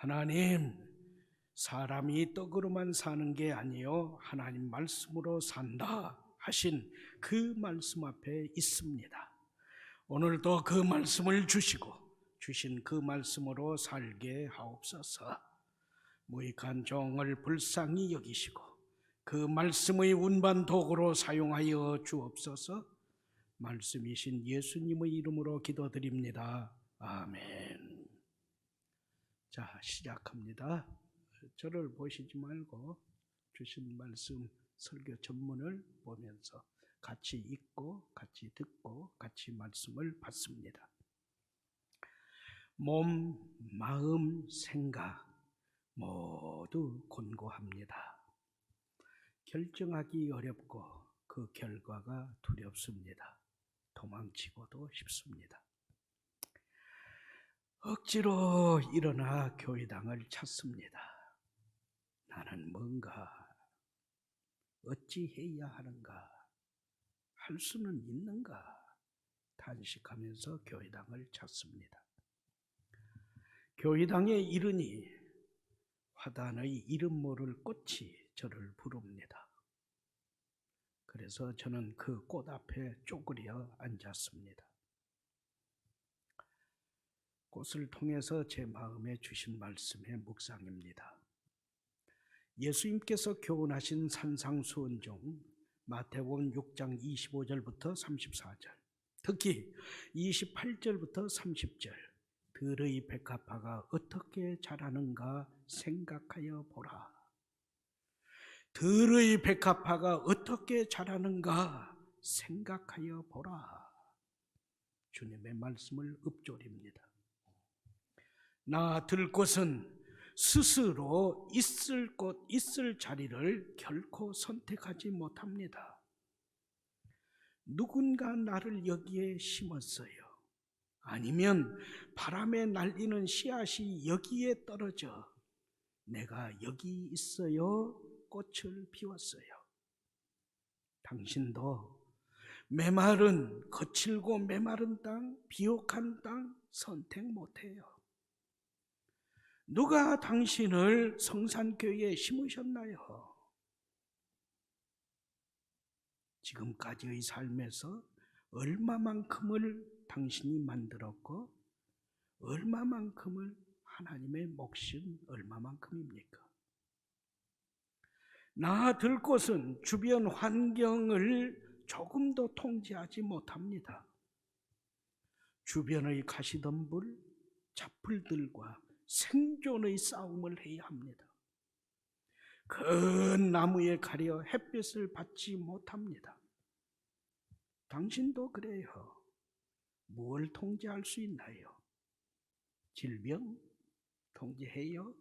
하나님, 사람이 떡으로만 사는 게 아니요 하나님 말씀으로 산다 하신 그 말씀 앞에 있습니다. 오늘도 그 말씀을 주시고 주신 그 말씀으로 살게 하옵소서. 무익한 종을 불쌍히 여기시고 그 말씀의 운반 도구로 사용하여 주옵소서. 말씀이신 예수님의 이름으로 기도드립니다. 아멘. 자, 시작합니다. 저를 보시지 말고 주신 말씀 설교 전문을 보면서 같이 읽고 같이 듣고 같이 말씀을 받습니다. 몸, 마음, 생각 모두 곤고합니다. 결정하기 어렵고 그 결과가 두렵습니다. 도망치고도 싶습니다. 억지로 일어나 교회당을 찾습니다. 나는 뭔가 어찌해야 하는가, 할 수는 있는가 탄식하면서 교회당을 찾습니다. 교회당에 이르니 화단의 이름 모를 꽃이 저를 부릅니다. 그래서 저는 그 꽃 앞에 쪼그려 앉았습니다. 꽃을 통해서 제 마음에 주신 말씀의 묵상입니다. 예수님께서 교훈하신 산상수훈 중 마태복음 6장 25절부터 34절, 특히 28절부터 30절, 들의 백합화가 어떻게 자라는가 생각하여 보라. 들의 백합화가 어떻게 자라는가 생각하여 보라. 주님의 말씀을 읊조립니다. 나 들꽃은 스스로 있을 곳, 있을 자리를 결코 선택하지 못합니다. 누군가 나를 여기에 심었어요. 아니면 바람에 날리는 씨앗이 여기에 떨어져 내가 여기 있어요 꽃을 피웠어요. 당신도 메마른, 거칠고 메마른 땅, 비옥한 땅 선택 못해요. 누가 당신을 성산교회에 심으셨나요? 지금까지의 삶에서 얼마만큼을 당신이 만들었고 얼마만큼을 하나님의 몫은 얼마만큼입니까? 나 들꽃은 주변 환경을 조금도 통제하지 못합니다. 주변의 가시덤불, 잡풀들과 생존의 싸움을 해야 합니다. 큰 나무에 가려 햇빛을 받지 못합니다. 당신도 그래요. 뭘 통제할 수 있나요? 질병 통제해요?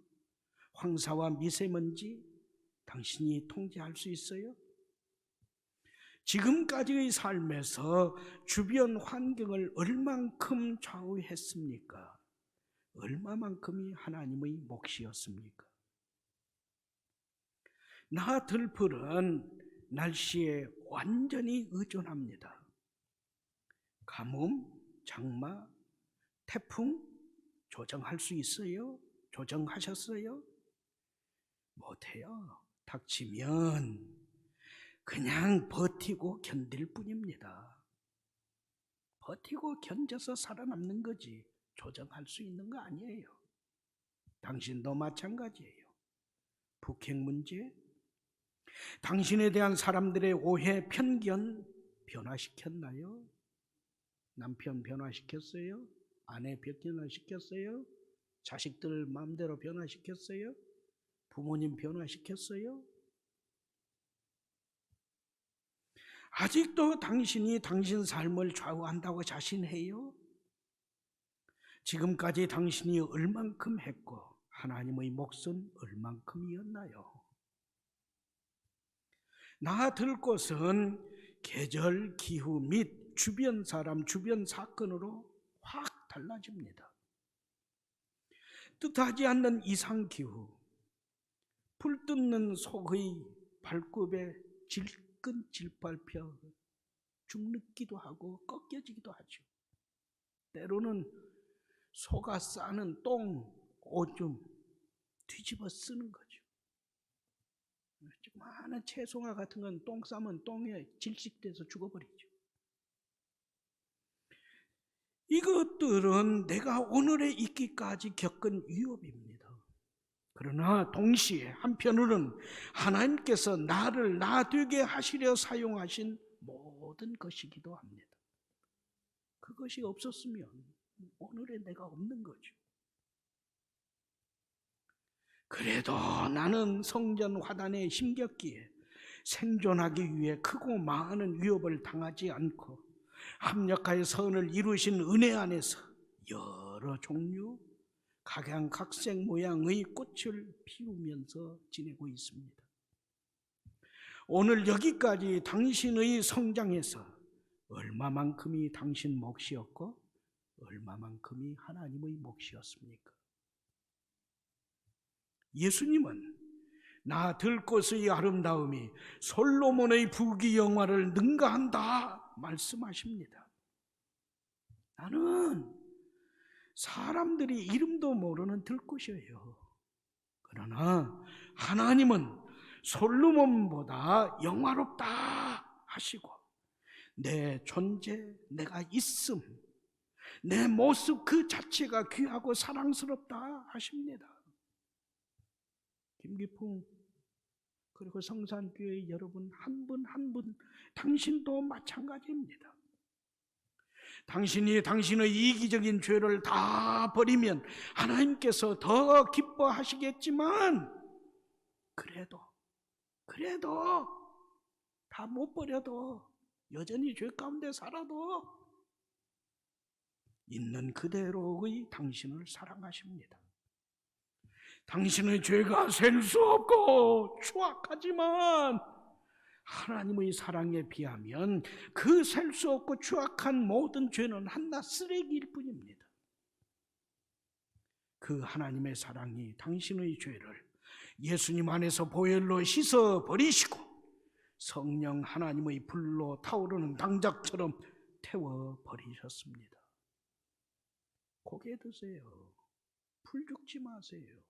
황사와 미세먼지 당신이 통제할 수 있어요? 지금까지의 삶에서 주변 환경을 얼만큼 좌우했습니까? 얼마만큼이 하나님의 몫이었습니까? 나 들풀은 날씨에 완전히 의존합니다. 가뭄, 장마, 태풍 조정할 수 있어요? 조정하셨어요? 못해요. 닥치면 그냥 버티고 견딜 뿐입니다. 버티고 견뎌서 살아남는 거지 조정할 수 있는 거 아니에요. 당신도 마찬가지예요. 북핵 문제, 당신에 대한 사람들의 오해, 편견 변화시켰나요? 남편 변화시켰어요? 아내 변화시켰어요? 자식들 마음대로 변화시켰어요? 부모님 변화시켰어요? 아직도 당신이 당신 삶을 좌우한다고 자신해요? 지금까지 당신이 얼만큼 했고 하나님의 몫은 얼만큼이었나요? 나 들꽃은 계절, 기후 및 주변 사람, 주변 사건으로 확 달라집니다. 뜻하지 않는 이상기후, 불 뜯는 속의 발굽에 질끈질밟혀 죽기도 하고 꺾여지기도 하죠. 때로는 소가 싸는 똥, 오줌, 뒤집어 쓰는 거죠. 많은 채송화 같은 건 똥 싸면 똥에 질식돼서 죽어버리죠. 이것들은 내가 오늘에 있기까지 겪은 위협입니다. 그러나 동시에 한편으로는 하나님께서 나를 나 되게 하시려 사용하신 모든 것이기도 합니다. 그것이 없었으면 오늘의 내가 없는 거죠. 그래도 나는 성전 화단에 힘겼기에 생존하기 위해 크고 많은 위협을 당하지 않고 합력하여 선을 이루신 은혜 안에서 여러 종류 각양각색 모양의 꽃을 피우면서 지내고 있습니다. 오늘 여기까지 당신의 성장에서 얼마만큼이 당신 몫이었고 얼마만큼이 하나님의 몫이었습니까? 예수님은 나 들꽃의 아름다움이 솔로몬의 부귀영화를 능가한다 말씀하십니다. 나는 사람들이 이름도 모르는 들꽃이에요. 그러나 하나님은 솔로몬보다 영화롭다 하시고 내 존재, 내가 있음, 내 모습 그 자체가 귀하고 사랑스럽다 하십니다. 김기풍 그리고 성산교회 여러분 한 분 한 분 당신도 마찬가지입니다. 당신이 당신의 이기적인 죄를 다 버리면 하나님께서 더 기뻐하시겠지만 그래도 다 못 버려도 여전히 죄 가운데 살아도 있는 그대로의 당신을 사랑하십니다. 당신의 죄가 셀 수 없고 추악하지만 하나님의 사랑에 비하면 그 셀 수 없고 추악한 모든 죄는 한낱 쓰레기일 뿐입니다. 그 하나님의 사랑이 당신의 죄를 예수님 안에서 보혈로 씻어 버리시고 성령 하나님의 불로 타오르는 당작처럼 태워 버리셨습니다. 고개 드세요. 풀 죽지 마세요.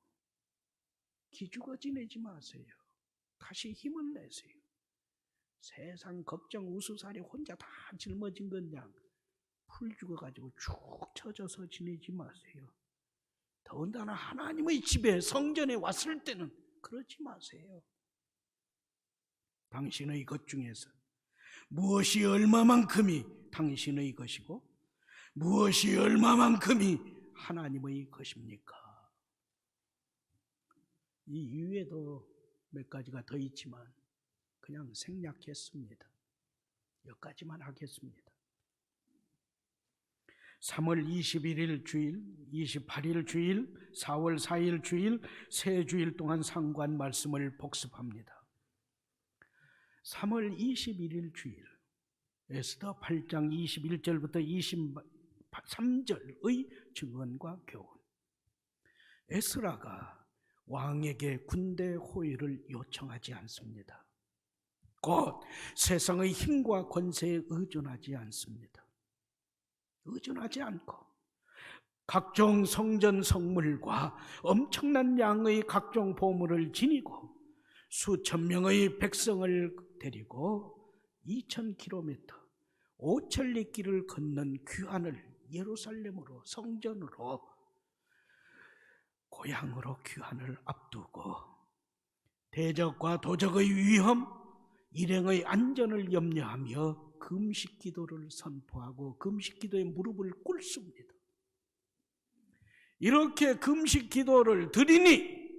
기죽어 지내지 마세요. 다시 힘을 내세요. 세상 걱정 우수살이 혼자 다 짊어진 건양 풀 죽어가지고 쭉 처져서 지내지 마세요. 더군다나 하나님의 집에 성전에 왔을 때는 그러지 마세요. 당신의 것 중에서 무엇이 얼마만큼이 당신의 것이고 무엇이 얼마만큼이 하나님의 것입니까? 이 이외에도 몇 가지가 더 있지만 그냥 생략했습니다. 여기까지만 하겠습니다. 3월 21일 주일, 28일 주일, 4월 4일 주일, 세 주일 동안 상고한 말씀을 복습합니다. 3월 21일 주일, 에스더 8장 21절부터 23절의 증언과 교훈. 에스라가 왕에게 군대 호위를 요청하지 않습니다. 곧 세상의 힘과 권세에 의존하지 않습니다. 의존하지 않고 각종 성전 성물과 엄청난 양의 각종 보물을 지니고 수천 명의 백성을 데리고 2000km 5천리 길을 걷는 귀환을 예루살렘으로 성전으로 고향으로 귀환을 앞두고 대적과 도적의 위험, 일행의 안전을 염려하며 금식 기도를 선포하고 금식 기도에 무릎을 꿇습니다. 이렇게 금식 기도를 드리니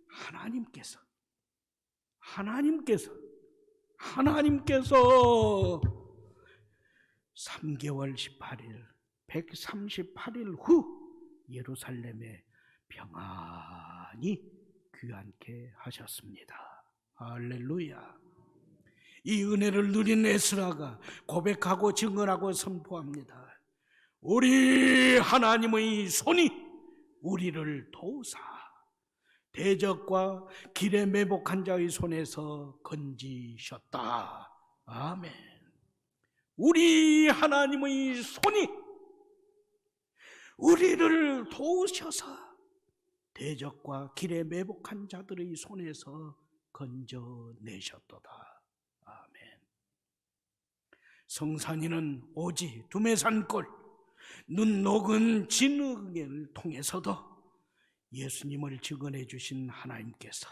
하나님께서 3개월 18일 138일 후 예루살렘에 평안히 귀환케 하셨습니다. 할렐루야. 이 은혜를 누린 에스라가 고백하고 증언하고 선포합니다. 우리 하나님의 손이 우리를 도우사 대적과 길에 매복한 자의 손에서 건지셨다. 아멘. 우리 하나님의 손이 우리를 도우셔서 대적과 길에 매복한 자들의 손에서 건져내셨도다. 아멘. 성산이는 오지 두메산골 눈 녹은 진흙을 통해서도 예수님을 증언해 주신 하나님께서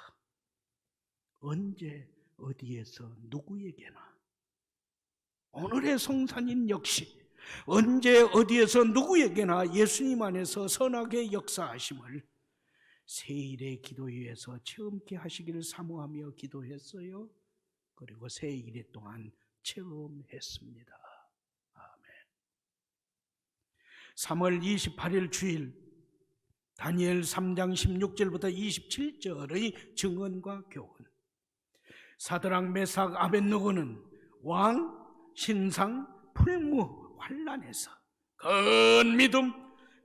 언제 어디에서 누구에게나 오늘의 성산인 역시 언제 어디에서 누구에게나 예수님 안에서 선하게 역사하심을 세일의 기도회에서 체험케 하시기를 사모하며 기도했어요. 그리고 세일의 동안 체험했습니다. 아멘. 3월 28일 주일 다니엘 3장 16절부터 27절의 증언과 교훈. 사드락 메삭 아벳느고는 왕, 신상, 풀무, 환난에서 큰 믿음,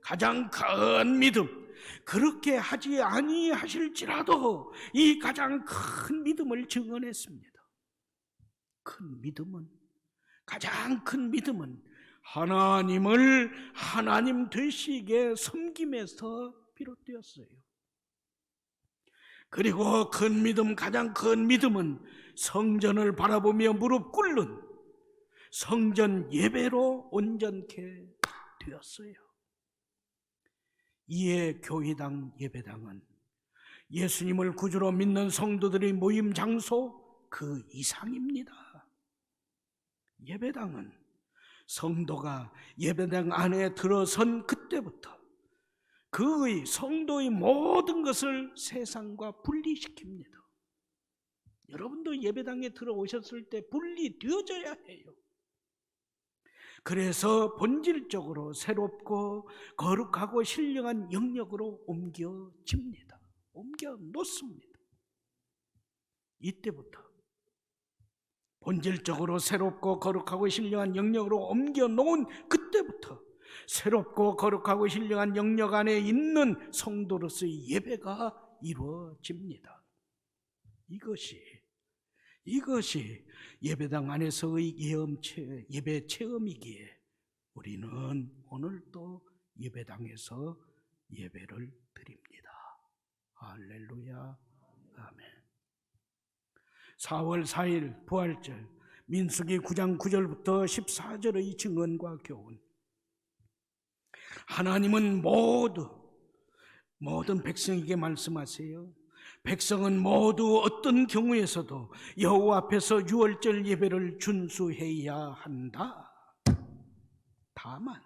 가장 큰 믿음, 그렇게 하지 아니하실지라도 이 가장 큰 믿음을 증언했습니다. 큰 믿음은, 가장 큰 믿음은 하나님을 하나님 되시게 섬김에서 비롯되었어요. 그리고 큰 믿음, 가장 큰 믿음은 성전을 바라보며 무릎 꿇는 성전 예배로 온전케 되었어요. 이에 교회당 예배당은 예수님을 구주로 믿는 성도들의 모임 장소 그 이상입니다. 예배당은 성도가 예배당 안에 들어선 그때부터 그의 성도의 모든 것을 세상과 분리시킵니다. 여러분도 예배당에 들어오셨을 때 분리되어져야 해요. 그래서 본질적으로 새롭고 거룩하고 신령한 영역으로 옮겨집니다. 옮겨 놓습니다. 이때부터 본질적으로 새롭고 거룩하고 신령한 영역으로 옮겨 놓은 그때부터 새롭고 거룩하고 신령한 영역 안에 있는 성도로서의 예배가 이루어집니다. 이것이 예배당 안에서의 예배 체험이기에 우리는 오늘도 예배당에서 예배를 드립니다. 할렐루야. 아멘. 4월 4일 부활절 민수기 9장 9절부터 14절의 증언과 교훈. 하나님은 모든 백성에게 말씀하세요. 백성은 모두 어떤 경우에서도 여호와 앞에서 유월절 예배를 준수해야 한다. 다만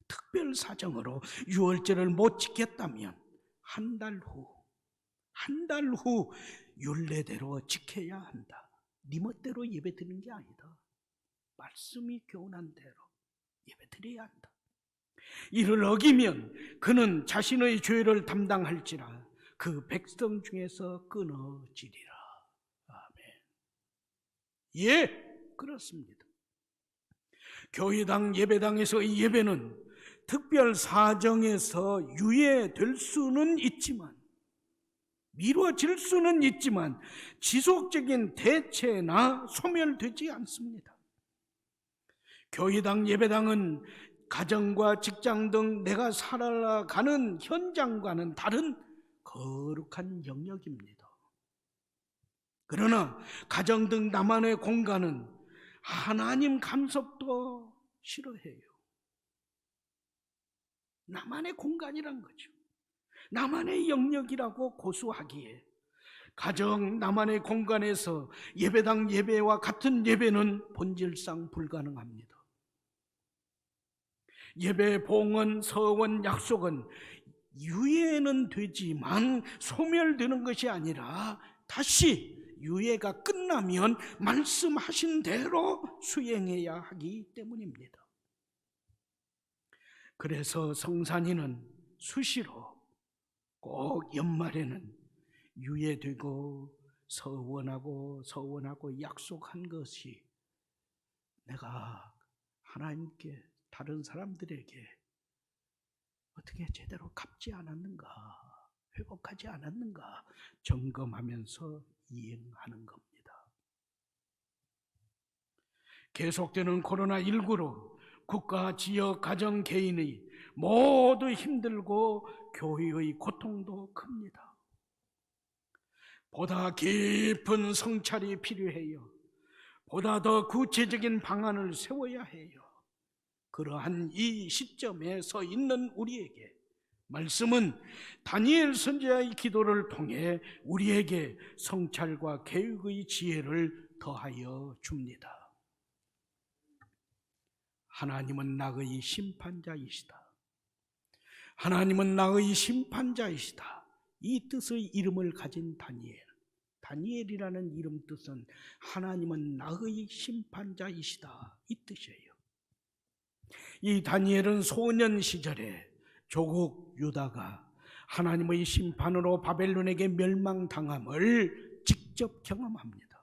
특별 사정으로 유월절을 못 지켰다면 한 달 후 율례대로 지켜야 한다. 네 멋대로 예배 드리는 게 아니다. 말씀이 교훈한 대로 예배 드려야 한다. 이를 어기면 그는 자신의 죄를 담당할지라 그 백성 중에서 끊어지리라. 아멘. 예, 그렇습니다. 교회당 예배당에서의 예배는 특별 사정에서 유예될 수는 있지만, 미뤄질 수는 있지만 지속적인 대체나 소멸되지 않습니다. 교회당 예배당은 가정과 직장 등 내가 살아가는 현장과는 다른 거룩한 영역입니다. 그러나 가정 등 나만의 공간은 하나님 간섭도 싫어해요. 나만의 공간이란 거죠. 나만의 영역이라고 고수하기에 가정 나만의 공간에서 예배당 예배와 같은 예배는 본질상 불가능합니다. 예배, 봉헌, 서원, 약속은 유예는 되지만 소멸되는 것이 아니라 다시 유예가 끝나면 말씀하신 대로 수행해야 하기 때문입니다. 그래서 성산이는 수시로 꼭 연말에는 유예되고 서원하고 약속한 것이 내가 하나님께 다른 사람들에게 어떻게 제대로 갚지 않았는가, 회복하지 않았는가 점검하면서 이행하는 겁니다. 계속되는 코로나19로 국가, 지역, 가정, 개인의 모두 힘들고 교회의 고통도 큽니다. 보다 깊은 성찰이 필요해요. 보다 더 구체적인 방안을 세워야 해요. 그러한 이 시점에 서 있는 우리에게 말씀은 다니엘 선지자의 기도를 통해 우리에게 성찰과 계획의 지혜를 더하여 줍니다. 하나님은 나의 심판자이시다. 하나님은 나의 심판자이시다. 이 뜻의 이름을 가진 다니엘이라는 이름 뜻은 하나님은 나의 심판자이시다, 이 뜻이에요. 이 다니엘은 소년 시절에 조국 유다가 하나님의 심판으로 바벨론에게 멸망당함을 직접 경험합니다.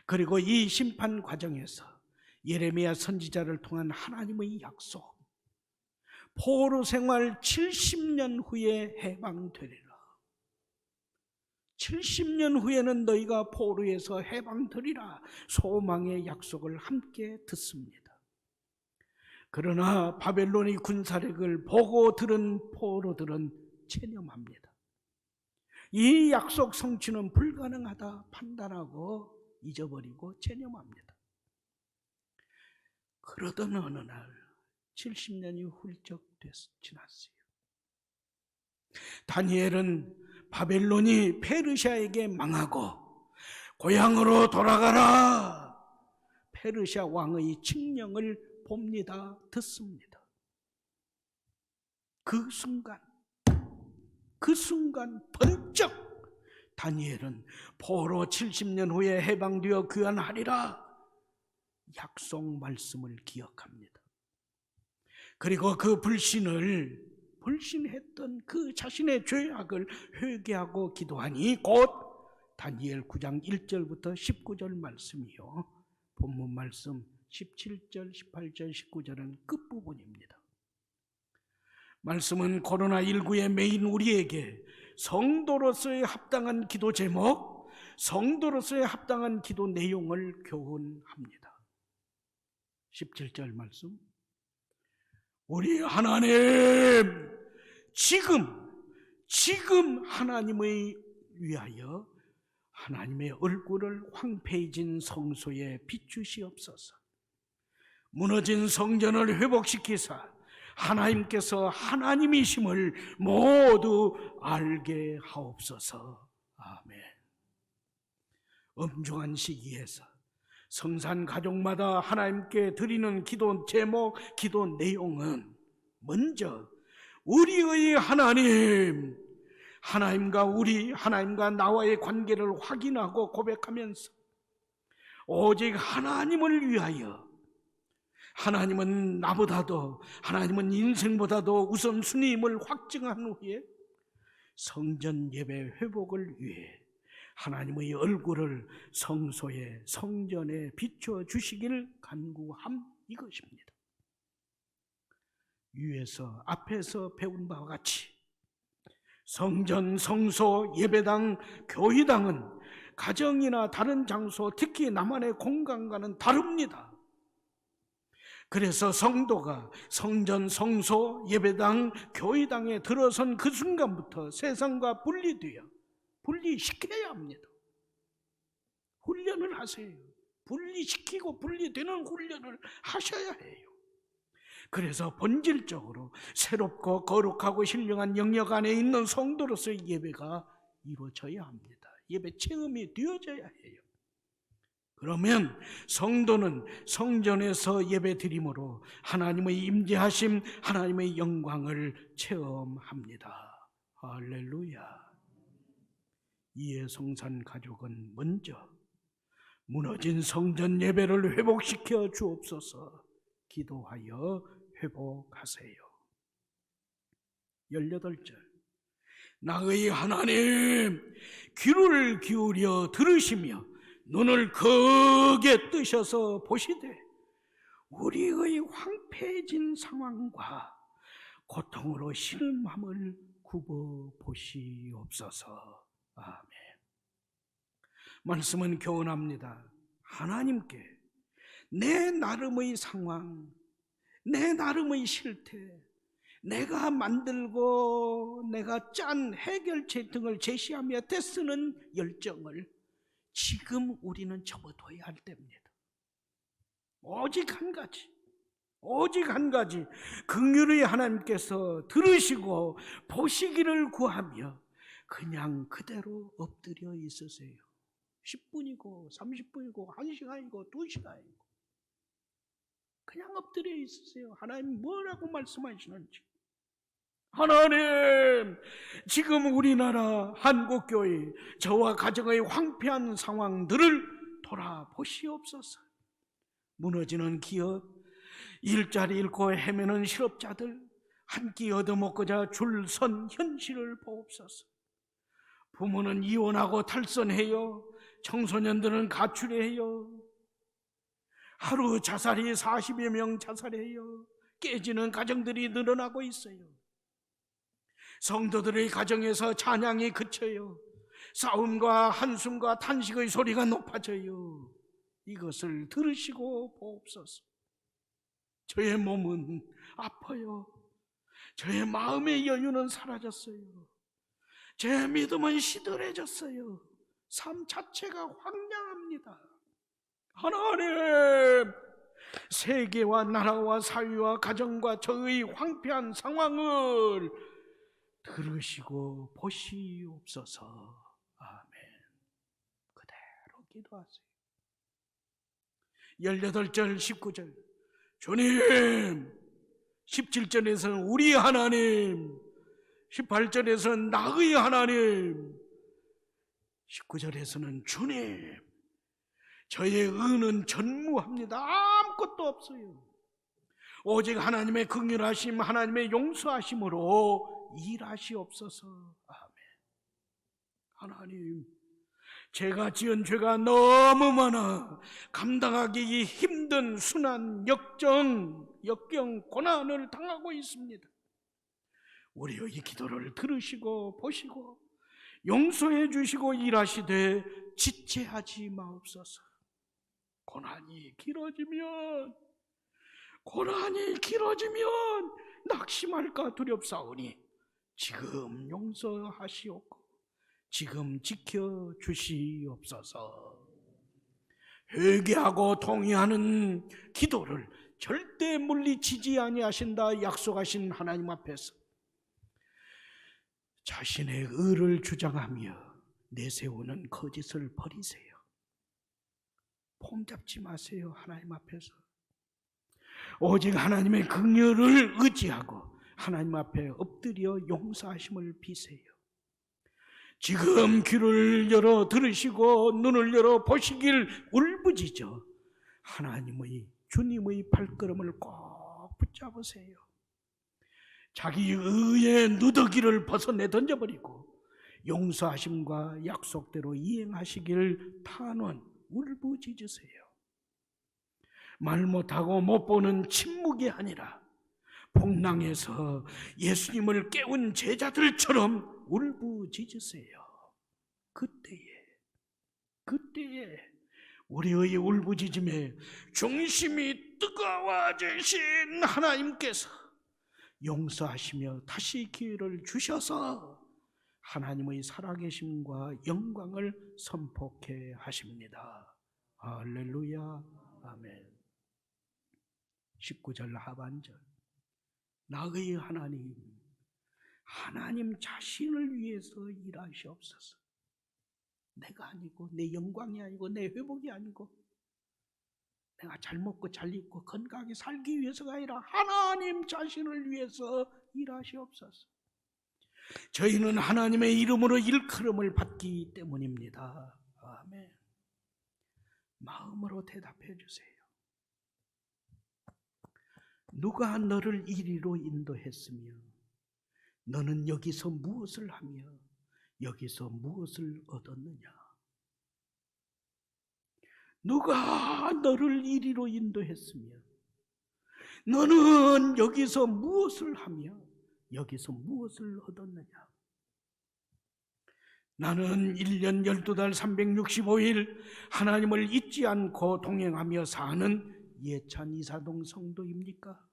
그리고 이 심판 과정에서 예레미야 선지자를 통한 하나님의 약속, 포로 생활 70년 후에 해방되리라. 70년 후에는 너희가 포로에서 해방되리라. 소망의 약속을 함께 듣습니다. 그러나 바벨론의 군사력을 보고 들은 포로들은 체념합니다. 이 약속 성취는 불가능하다 판단하고 잊어버리고 체념합니다. 그러던 어느 날 70년이 훌쩍 지났어요. 다니엘은 바벨론이 페르시아에게 망하고 고향으로 돌아가라, 페르시아 왕의 칙령을 봅니다. 듣습니다. 그 순간 번쩍 다니엘은 포로 70년 후에 해방되어 귀환하리라 약속 말씀을 기억합니다. 그리고 그 불신했던 그 자신의 죄악을 회개하고 기도하니 곧 다니엘 9장 1절부터 19절 말씀이요, 본문 말씀 17절, 18절, 19절은 끝부분입니다. 말씀은 코로나19에 매인 우리에게 성도로서의 합당한 기도 제목, 성도로서의 합당한 기도 내용을 교훈합니다. 17절 말씀, 우리 하나님, 지금 하나님의 위하여 하나님의 얼굴을 황폐해진 성소에 비추시옵소서. 무너진 성전을 회복시키사 하나님께서 하나님이심을 모두 알게 하옵소서. 아멘. 엄중한 시기에서 성산 가족마다 하나님께 드리는 기도 제목, 기도 내용은 먼저 우리의 하나님과 나와의 관계를 확인하고 고백하면서 오직 하나님을 위하여, 하나님은 나보다도, 하나님은 인생보다도 우선순위임을 확증한 후에 성전 예배 회복을 위해 하나님의 얼굴을 성소에, 성전에 비춰 주시기를 간구함, 이것입니다. 앞에서 배운 바와 같이 성전, 성소, 예배당, 교회당은 가정이나 다른 장소, 특히 나만의 공간과는 다릅니다. 그래서 성도가 성전, 성소, 예배당, 교회당에 들어선 그 순간부터 세상과 분리시켜야 합니다. 훈련을 하세요. 분리시키고 분리되는 훈련을 하셔야 해요. 그래서 본질적으로 새롭고 거룩하고 신령한 영역 안에 있는 성도로서의 예배가 이루어져야 합니다. 예배 체험이 되어져야 해요. 그러면 성도는 성전에서 예배 드림으로 하나님의 임재하심, 하나님의 영광을 체험합니다. 할렐루야. 이에 성산 가족은 먼저 무너진 성전 예배를 회복시켜 주옵소서 기도하여 회복하세요. 18절, 나의 하나님, 귀를 기울여 들으시며 눈을 크게 뜨셔서 보시되 우리의 황폐해진 상황과 고통으로 신음함을 굽어 보시옵소서. 아멘. 말씀은 교훈합니다. 하나님께 내 나름의 상황, 내 나름의 실태, 내가 만들고 내가 짠 해결책 등을 제시하며 애쓰는 열정을 지금 우리는 접어둬야 할 때입니다. 오직 한 가지, 긍휼의 하나님께서 들으시고 보시기를 구하며 그냥 그대로 엎드려 있으세요. 10분이고 30분이고 1시간이고 2시간이고 그냥 엎드려 있으세요. 하나님 뭐라고 말씀하시는지. 하나님, 지금 우리나라 한국교회 저와 가정의 황폐한 상황들을 돌아보시옵소서. 무너지는 기업, 일자리 잃고 헤매는 실업자들, 한 끼 얻어먹고자 줄선 현실을 보옵소서. 부모는 이혼하고 탈선해요. 청소년들은 가출해요. 하루 자살이 40여 명 자살해요. 깨지는 가정들이 늘어나고 있어요. 성도들의 가정에서 찬양이 그쳐요. 싸움과 한숨과 탄식의 소리가 높아져요. 이것을 들으시고 보옵소서. 저의 몸은 아파요. 저의 마음의 여유는 사라졌어요. 제 믿음은 시들해졌어요. 삶 자체가 황량합니다. 하나님, 세계와 나라와 사회와 가정과 저의 황폐한 상황을 들으시고 보시옵소서. 아멘. 그대로 기도하세요. 18절 19절 주님, 17절에서는 우리 하나님, 18절에서는 나의 하나님, 19절에서는 주님, 저의 의는 전무합니다. 아무것도 없어요. 오직 하나님의 긍휼하심, 하나님의 용서하심으로 일하시옵소서. 아멘. 하나님, 제가 지은 죄가 너무 많아 감당하기 힘든 순환, 역경, 고난을 당하고 있습니다. 우리의 기도를 들으시고 보시고 용서해 주시고 일하시되 지체하지 마옵소서. 고난이 길어지면 낙심할까 두렵사오니 지금 용서하시옵고 지금 지켜주시옵소서. 회개하고 통회하는 기도를 절대 물리치지 아니하신다 약속하신 하나님 앞에서 자신의 의를 주장하며 내세우는 거짓을 버리세요. 폼 잡지 마세요. 하나님 앞에서 오직 하나님의 긍휼을 의지하고 하나님 앞에 엎드려 용서하심을 비세요. 지금 귀를 열어 들으시고 눈을 열어 보시길 울부짖어 하나님의 주님의 발걸음을 꼭 붙잡으세요. 자기 의의 누더기를 벗어내 던져버리고 용서하심과 약속대로 이행하시길 탄원 울부짖으세요. 말 못하고 못 보는 침묵이 아니라 풍랑에서 예수님을 깨운 제자들처럼 울부짖으세요. 그때에 우리의 울부짖음에 중심이 뜨거워지신 하나님께서 용서하시며 다시 기회를 주셔서 하나님의 살아계심과 영광을 선포케 하십니다. 할렐루야. 아멘. 19절 하반절 나의 하나님 자신을 위해서 일하시옵소서. 내가 아니고 내 영광이 아니고 내 회복이 아니고 내가 잘 먹고 잘 입고 건강하게 살기 위해서가 아니라 하나님 자신을 위해서 일하시옵소서. 저희는 하나님의 이름으로 일컬음을 받기 때문입니다. 아멘. 마음으로 대답해 주세요. 누가 너를 이리로 인도했으며 너는 여기서 무엇을 하며 여기서 무엇을 얻었느냐? 누가 너를 이리로 인도했으며 너는 여기서 무엇을 하며 여기서 무엇을 얻었느냐? 나는 1년 12달 365일 하나님을 잊지 않고 동행하며 사는 예찬 이사동 성도입니까?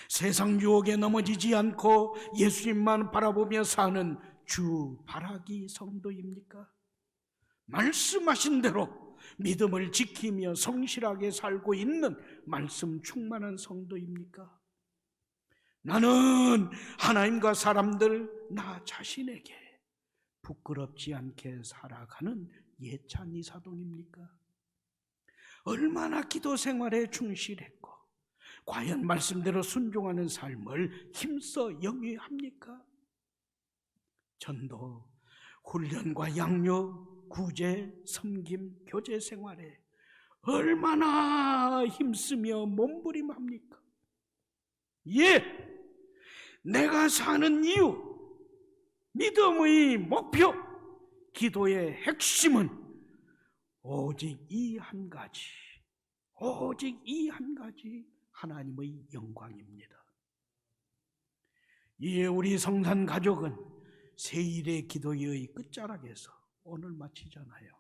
세상 유혹에 넘어지지 않고 예수님만 바라보며 사는 주 바라기 성도입니까? 말씀하신 대로 믿음을 지키며 성실하게 살고 있는 말씀 충만한 성도입니까? 나는 하나님과 사람들, 나 자신에게 부끄럽지 않게 살아가는 예찬 이사동입니까? 얼마나 기도 생활에 충실했고 과연 말씀대로 순종하는 삶을 힘써 영위합니까? 전도, 훈련과 양육, 구제, 섬김, 교제 생활에 얼마나 힘쓰며 몸부림합니까? 예! 내가 사는 이유, 믿음의 목표, 기도의 핵심은 오직 이 한 가지, 오직 이 한 가지, 하나님의 영광입니다. 이에 우리 성산 가족은 세일의 기도의 끝자락에서 오늘 마치잖아요.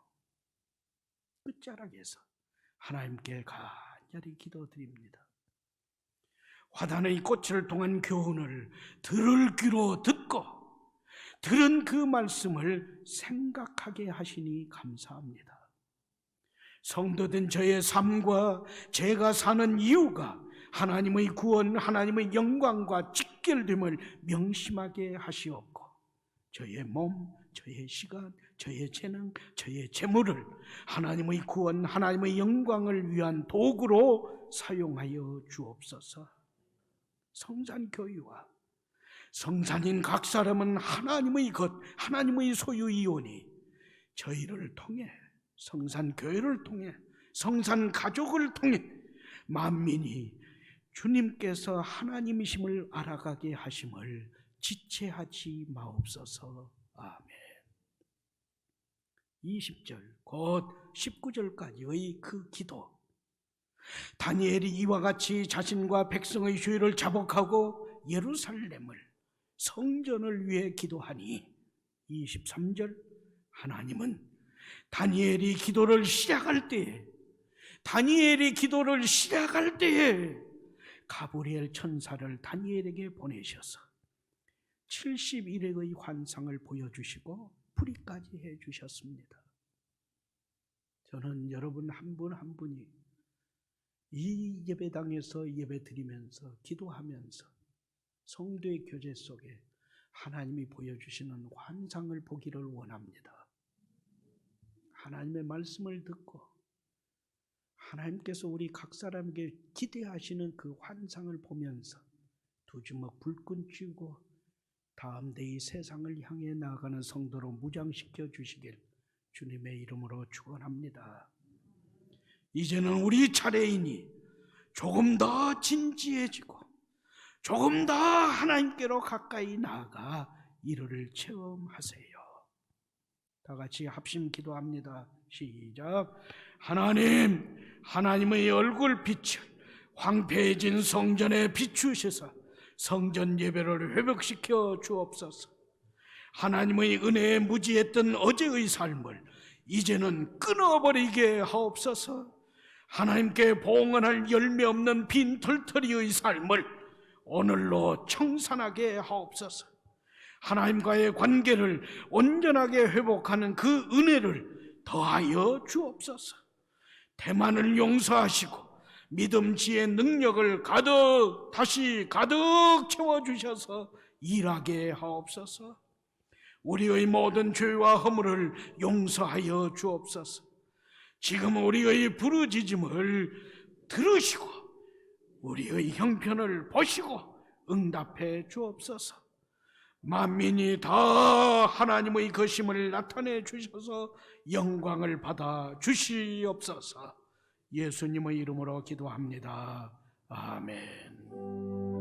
끝자락에서 하나님께 간절히 기도드립니다. 화단의 꽃을 통한 교훈을 들을 귀로 듣고 들은 그 말씀을 생각하게 하시니 감사합니다. 성도된 저의 삶과 제가 사는 이유가 하나님의 구원, 하나님의 영광과 직결됨을 명심하게 하시옵고 저의 몸, 저의 시간, 저의 재능, 저의 재물을 하나님의 구원, 하나님의 영광을 위한 도구로 사용하여 주옵소서. 성산교회와 성산인 각 사람은 하나님의 것, 하나님의 소유이오니 저희를 통해, 성산교회를 통해, 성산가족을 통해 만민이 주님께서 하나님이심을 알아가게 하심을 지체하지 마옵소서. 아멘. 20절 곧 19절까지의 그 기도, 다니엘이 이와 같이 자신과 백성의 죄를 자복하고 예루살렘을, 성전을 위해 기도하니 23절 하나님은 다니엘이 기도를 시작할 때에 가브리엘 천사를 다니엘에게 보내셔서 71회의 환상을 보여주시고 풀이까지 해주셨습니다. 저는 여러분 한 분 한 분이 이 예배당에서 예배드리면서 기도하면서 성도의 교제 속에 하나님이 보여주시는 환상을 보기를 원합니다. 하나님의 말씀을 듣고 하나님께서 우리 각 사람에게 기대하시는 그 환상을 보면서 두 주먹 불끈 쥐고 다음 대의 세상을 향해 나아가는 성도로 무장시켜 주시길 주님의 이름으로 축원합니다. 이제는 우리 차례이니 조금 더 진지해지고 조금 더 하나님께로 가까이 나아가 이루를 체험하세요. 다 같이 합심 기도합니다. 시작. 하나님, 하나님의 얼굴 빛을 황폐해진 성전에 비추셔서 성전 예배를 회복시켜 주옵소서. 하나님의 은혜에 무지했던 어제의 삶을 이제는 끊어버리게 하옵소서. 하나님께 봉헌할 열매 없는 빈 털터리의 삶을 오늘로 청산하게 하옵소서. 하나님과의 관계를 온전하게 회복하는 그 은혜를 더하여 주옵소서. 대만을 용서하시고 믿음, 지혜, 능력을 다시 가득 채워주셔서 일하게 하옵소서. 우리의 모든 죄와 허물을 용서하여 주옵소서. 지금 우리의 부르짖음을 들으시고 우리의 형편을 보시고 응답해 주옵소서. 만민이 다 하나님의 거심을 나타내 주셔서 영광을 받아 주시옵소서. 예수님의 이름으로 기도합니다. 아멘.